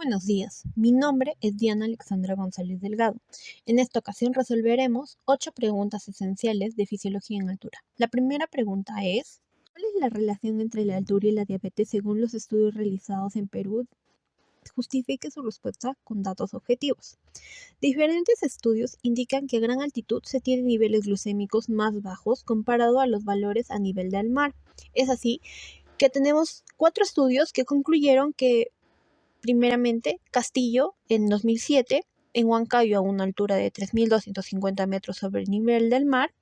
buenos días, mi nombre es Diana Alexandra González Delgado. En esta ocasión resolveremos 8 preguntas esenciales de fisiología en altura. La primera pregunta es, ¿cuál es la relación entre la altura y la diabetes según los estudios realizados en Perú? Justifique su respuesta con datos objetivos. Diferentes estudios indican que a gran altitud se tienen niveles glucémicos más bajos comparado a los valores a nivel del mar. Es así que tenemos 4 estudios que concluyeron que primeramente, Castillo, en 2007, en Huancayo, a una altura de 3.250 metros sobre el nivel del mar,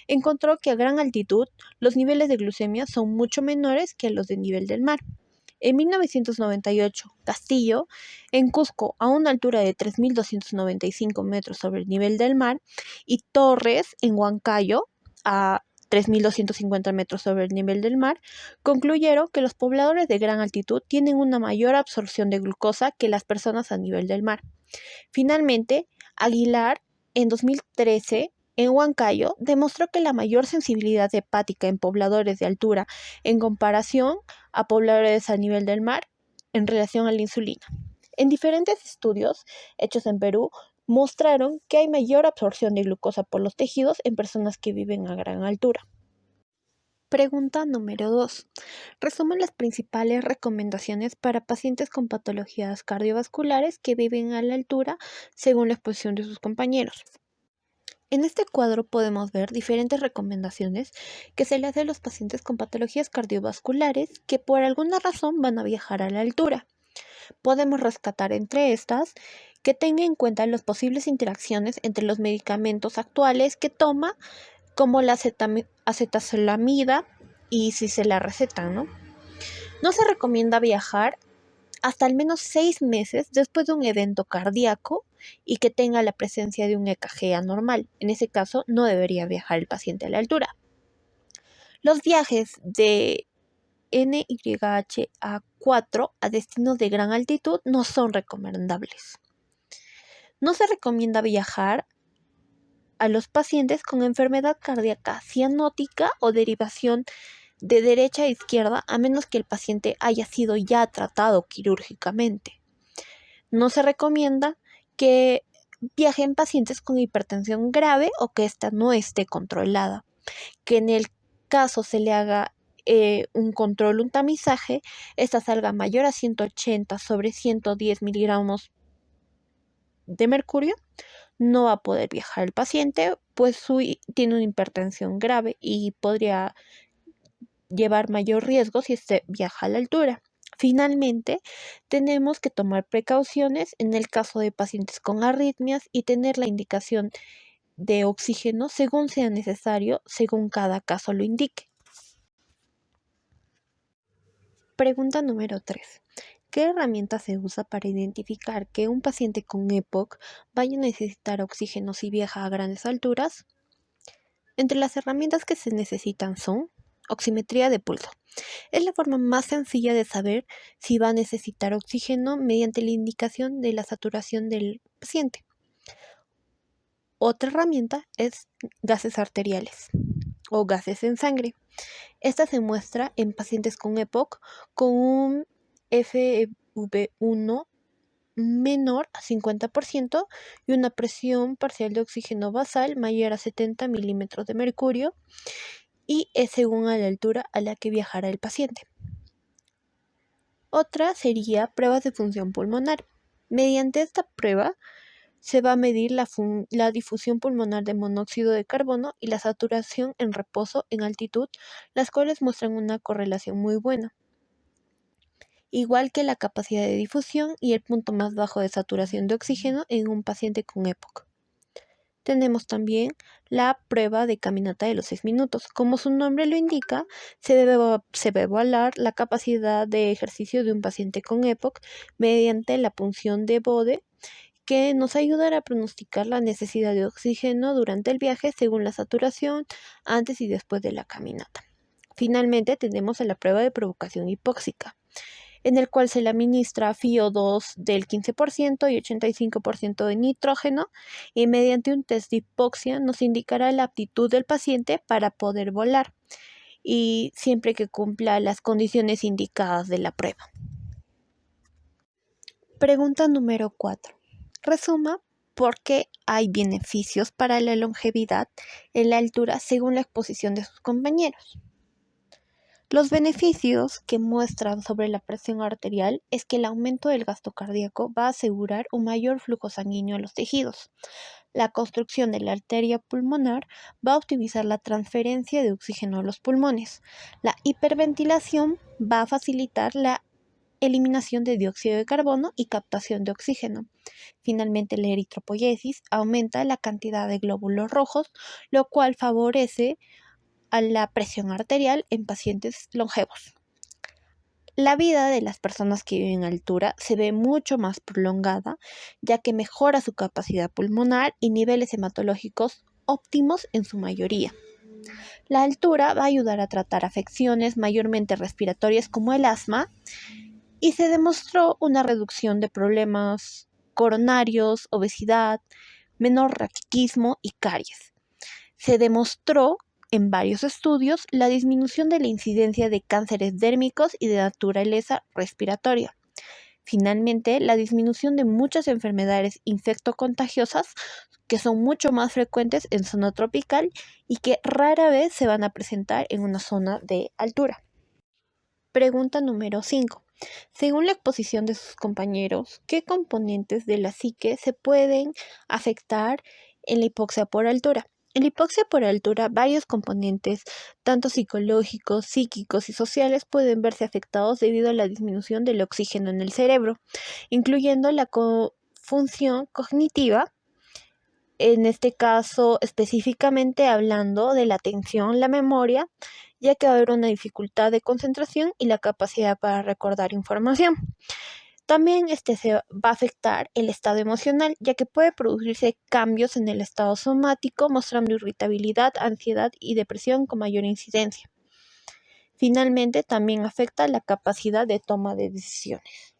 encontró que a gran altitud los niveles de glucemia son mucho menores que los de nivel del mar. En 1998, Castillo, en Cusco, a una altura de 3.295 metros sobre el nivel del mar, y Torres, en Huancayo, a 3.250 metros sobre el nivel del mar, concluyeron que los pobladores de gran altitud tienen una mayor absorción de glucosa que las personas a nivel del mar. Finalmente, Aguilar, en 2013, en Huancayo, demostró que la mayor sensibilidad hepática en pobladores de altura en comparación a pobladores a nivel del mar en relación a la insulina. En diferentes estudios hechos en Perú, mostraron que hay mayor absorción de glucosa por los tejidos en personas que viven a gran altura. Pregunta número 2. Resume las principales recomendaciones para pacientes con patologías cardiovasculares que viven a la altura según la exposición de sus compañeros. En este cuadro podemos ver diferentes recomendaciones que se le hacen a los pacientes con patologías cardiovasculares que por alguna razón van a viajar a la altura. Podemos rescatar entre estas que tenga en cuenta las posibles interacciones entre los medicamentos actuales que toma, como la acetazolamida y si se la recetan, ¿no? No se recomienda viajar hasta al menos 6 meses después de un evento cardíaco y que tenga la presencia de un EKG anormal. En ese caso, no debería viajar el paciente a la altura. Los viajes de NYHA4 a destinos de gran altitud no son recomendables. No se recomienda viajar a los pacientes con enfermedad cardíaca cianótica o derivación de derecha a izquierda a menos que el paciente haya sido ya tratado quirúrgicamente. No se recomienda que viajen pacientes con hipertensión grave o que ésta no esté controlada. Que en el caso se le haga un control, un tamizaje, esta salga mayor a 180 sobre 110 miligramos de mercurio, no va a poder viajar el paciente, pues tiene una hipertensión grave y podría llevar mayor riesgo si viaja a la altura. Finalmente, tenemos que tomar precauciones en el caso de pacientes con arritmias y tener la indicación de oxígeno según sea necesario, según cada caso lo indique. Pregunta número 3. ¿Qué herramienta se usa para identificar que un paciente con EPOC vaya a necesitar oxígeno si viaja a grandes alturas? Entre las herramientas que se necesitan son oximetría de pulso. Es la forma más sencilla de saber si va a necesitar oxígeno mediante la indicación de la saturación del paciente. Otra herramienta es gases arteriales o gases en sangre. Esta se muestra en pacientes con EPOC con un FEV1 menor a 50% y una presión parcial de oxígeno basal mayor a 70 milímetros de mercurio y es según a la altura a la que viajará el paciente. Otra sería pruebas de función pulmonar. Mediante esta prueba se va a medir la difusión pulmonar de monóxido de carbono y la saturación en reposo en altitud, las cuales muestran una correlación muy buena, igual que la capacidad de difusión y el punto más bajo de saturación de oxígeno en un paciente con EPOC. Tenemos también la prueba de caminata de los 6 minutos. Como su nombre lo indica, se debe evaluar la capacidad de ejercicio de un paciente con EPOC mediante la punción de Bode, que nos ayudará a pronosticar la necesidad de oxígeno durante el viaje según la saturación antes y después de la caminata. Finalmente tenemos la prueba de provocación hipóxica, en el cual se le administra FiO2 del 15% y 85% de nitrógeno y mediante un test de hipoxia nos indicará la aptitud del paciente para poder volar y siempre que cumpla las condiciones indicadas de la prueba. Pregunta número 4. Resuma por qué hay beneficios para la longevidad en la altura según la exposición de sus compañeros. Los beneficios que muestran sobre la presión arterial es que el aumento del gasto cardíaco va a asegurar un mayor flujo sanguíneo a los tejidos. La construcción de la arteria pulmonar va a optimizar la transferencia de oxígeno a los pulmones. La hiperventilación va a facilitar la eliminación de dióxido de carbono y captación de oxígeno. Finalmente, la eritropoyesis aumenta la cantidad de glóbulos rojos, lo cual favorece a la presión arterial en pacientes longevos. La vida de las personas que viven a altura se ve mucho más prolongada, ya que mejora su capacidad pulmonar y niveles hematológicos óptimos en su mayoría. La altura va a ayudar a tratar afecciones mayormente respiratorias como el asma y se demostró una reducción de problemas coronarios, obesidad, menor raquitismo y caries. Se demostró en varios estudios la disminución de la incidencia de cánceres dérmicos y de naturaleza respiratoria. Finalmente, la disminución de muchas enfermedades infectocontagiosas que son mucho más frecuentes en zona tropical y que rara vez se van a presentar en una zona de altura. Pregunta número 5. Según la exposición de sus compañeros, ¿qué componentes de la psique se pueden afectar en la hipoxia por altura? En la hipoxia por altura, varios componentes, tanto psicológicos, psíquicos y sociales, pueden verse afectados debido a la disminución del oxígeno en el cerebro, incluyendo la función cognitiva, en este caso específicamente hablando de la atención, la memoria, ya que va a haber una dificultad de concentración y la capacidad para recordar información. También se va a afectar el estado emocional, ya que puede producirse cambios en el estado somático, mostrando irritabilidad, ansiedad y depresión con mayor incidencia. Finalmente, también afecta la capacidad de toma de decisiones.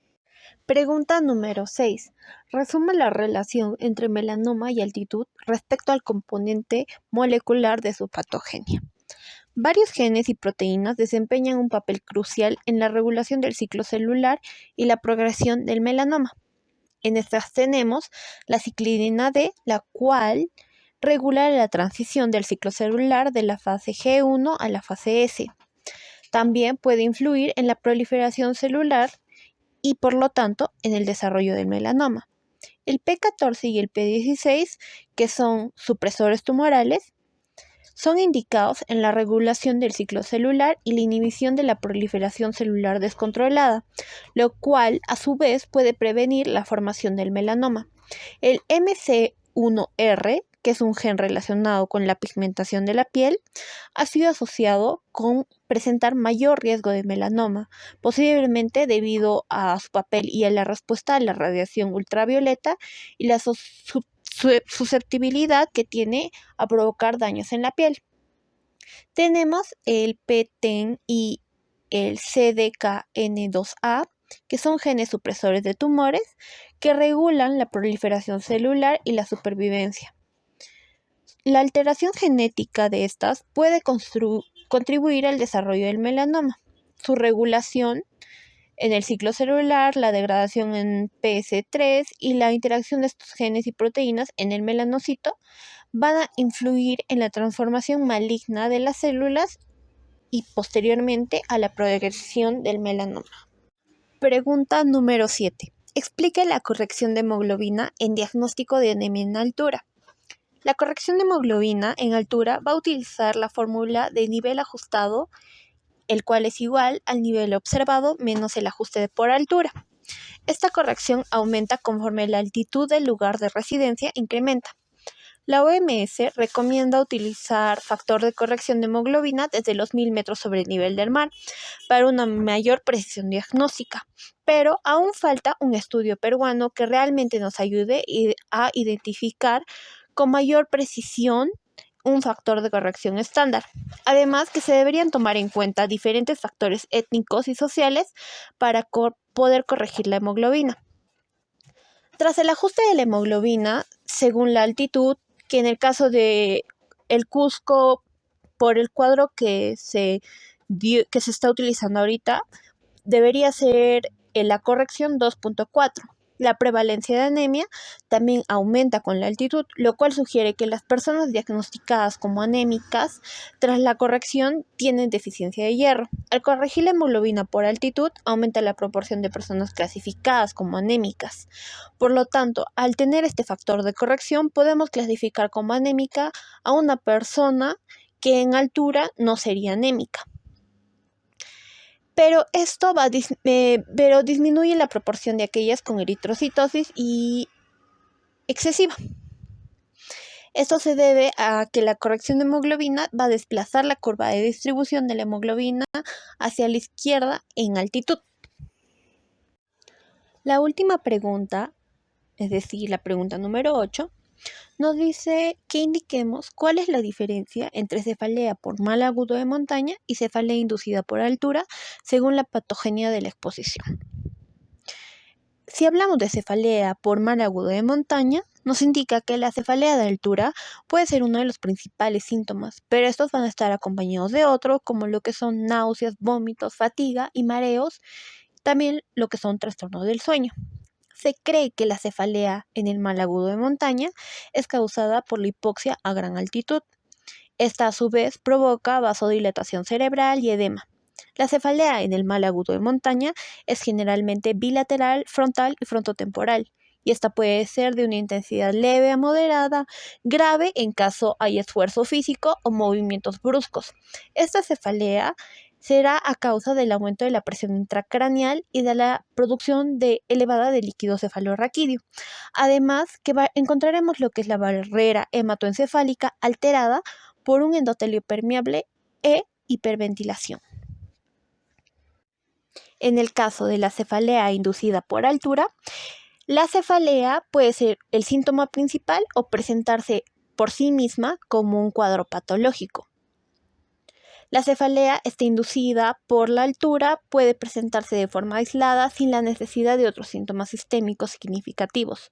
Pregunta número 6. Resume la relación entre melanoma y altitud respecto al componente molecular de su patogenia. Varios genes y proteínas desempeñan un papel crucial en la regulación del ciclo celular y la progresión del melanoma. En estas tenemos la ciclidina D, la cual regula la transición del ciclo celular de la fase G1 a la fase S. También puede influir en la proliferación celular y por lo tanto en el desarrollo del melanoma. El P14 y el P16, que son supresores tumorales, son indicados en la regulación del ciclo celular y la inhibición de la proliferación celular descontrolada, lo cual a su vez puede prevenir la formación del melanoma. El MC1R, que es un gen relacionado con la pigmentación de la piel, ha sido asociado con presentar mayor riesgo de melanoma, posiblemente debido a su papel y a la respuesta a la radiación ultravioleta y la susceptibilidad que tiene a provocar daños en la piel. Tenemos el PTEN y el CDKN2A, que son genes supresores de tumores que regulan la proliferación celular y la supervivencia. La alteración genética de estas puede contribuir al desarrollo del melanoma. Su regulación en el ciclo celular, la degradación en PS3 y la interacción de estos genes y proteínas en el melanocito van a influir en la transformación maligna de las células y posteriormente a la progresión del melanoma. Pregunta número 7. Explique la corrección de hemoglobina en diagnóstico de anemia en altura. La corrección de hemoglobina en altura va a utilizar la fórmula de nivel ajustado, el cual es igual al nivel observado menos el ajuste por altura. Esta corrección aumenta conforme la altitud del lugar de residencia incrementa. La OMS recomienda utilizar factor de corrección de hemoglobina desde los 1000 metros sobre el nivel del mar para una mayor precisión diagnóstica, pero aún falta un estudio peruano que realmente nos ayude a identificar con mayor precisión un factor de corrección estándar. Además, que se deberían tomar en cuenta diferentes factores étnicos y sociales para poder corregir la hemoglobina. Tras el ajuste de la hemoglobina, según la altitud, que en el caso de el Cusco, por el cuadro que se está utilizando ahorita, debería ser la corrección 2.4. La prevalencia de anemia también aumenta con la altitud, lo cual sugiere que las personas diagnosticadas como anémicas tras la corrección tienen deficiencia de hierro. Al corregir la hemoglobina por altitud, aumenta la proporción de personas clasificadas como anémicas. Por lo tanto, al tener este factor de corrección, podemos clasificar como anémica a una persona que en altura no sería anémica. Pero esto pero disminuye la proporción de aquellas con eritrocitosis y excesiva. Esto se debe a que la corrección de hemoglobina va a desplazar la curva de distribución de la hemoglobina hacia la izquierda en altitud. La última pregunta, es decir, la pregunta número 8, nos dice que indiquemos cuál es la diferencia entre cefalea por mal agudo de montaña y cefalea inducida por altura según la patogenia de la exposición. Si hablamos de cefalea por mal agudo de montaña, nos indica que la cefalea de altura puede ser uno de los principales síntomas, pero estos van a estar acompañados de otros, como lo que son náuseas, vómitos, fatiga y mareos, también lo que son trastornos del sueño. Se cree que la cefalea en el mal agudo de montaña es causada por la hipoxia a gran altitud. Esta a su vez provoca vasodilatación cerebral y edema. La cefalea en el mal agudo de montaña es generalmente bilateral, frontal y frontotemporal, y esta puede ser de una intensidad leve a moderada, grave en caso hay esfuerzo físico o movimientos bruscos. Esta cefalea será a causa del aumento de la presión intracraneal y de la producción elevada de líquido cefalorraquídeo. Además, encontraremos lo que es la barrera hematoencefálica alterada por un endotelio permeable e hiperventilación. En el caso de la cefalea inducida por altura, la cefalea puede ser el síntoma principal o presentarse por sí misma como un cuadro patológico. La cefalea está inducida por la altura, puede presentarse de forma aislada sin la necesidad de otros síntomas sistémicos significativos.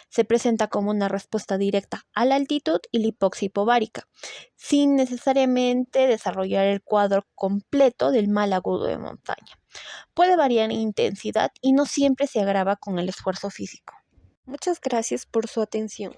Se presenta como una respuesta directa a la altitud y la hipoxia hipovárica, sin necesariamente desarrollar el cuadro completo del mal agudo de montaña. Puede variar en intensidad y no siempre se agrava con el esfuerzo físico. Muchas gracias por su atención.